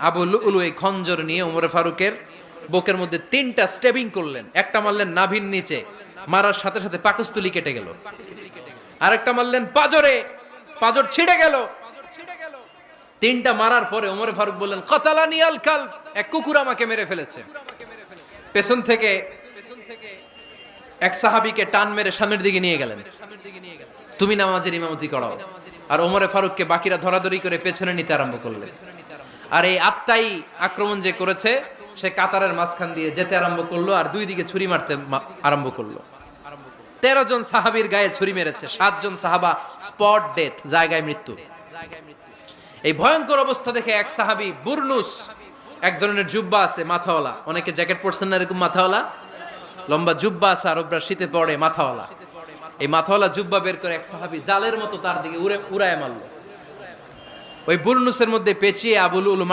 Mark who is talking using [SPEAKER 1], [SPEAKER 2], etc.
[SPEAKER 1] আবু লুলু এই খঞ্জর নিয়ে ওমর ফারুকের বুকের মধ্যে 3টা স্টেবিং করলেন। একটা মারলেন নাভির নিচে, মারার সাথে সাথে পাকস্থলী কেটে গেল। আরেকটা মারলেন পাজরে, পাজর ছিঁড়ে গেল। 3টা মারার পরে ওমর ফারুক বললেন, কাতালানি আল কালব, এক কুকুর আমাকে মেরে ফেলেছে। পেছন থেকে এক সাহাবীকে টান মেরে সামনের দিকে নিয়ে গেলেন, তুমি নামাজের ইমামতি করাও। আর ওমর ফারুককে বাকিরা ধরাধরি করে পেছনে নিতে আরম্ভ করলেন। আর এই আত্মাই আক্রমণ যে করেছে, সে কাতারের মাঝখান দিয়ে যেতে আরম্ভ করলো আর 2 দিকে ছুরি মারতে আরম্ভ করলো। 13 জন সাহাবীর গায়ে ছুরি মেরেছে, 7 জন সাহাবা স্পট ডেথ, জায়গায় মৃত্যু। এই ভয়ঙ্কর অবস্থা দেখে এক সাহাবী বুরনুস, এক ধরনের জুব্বা আছে মাথাওয়ালা, অনেকে জ্যাকেট পরছেন না এরকম মাথাওয়ালা, লম্বা জুব্বা আছে আরবরা শীতে পড়ে মাথাওয়ালা, এই মাথাওয়ালা জুব্বা বের করে এক সাহাবী জালের মতো তার দিকে উড়ায় মারলো। ওই বুরনুসের মধ্যে পেঁচিয়ে আবু লুলু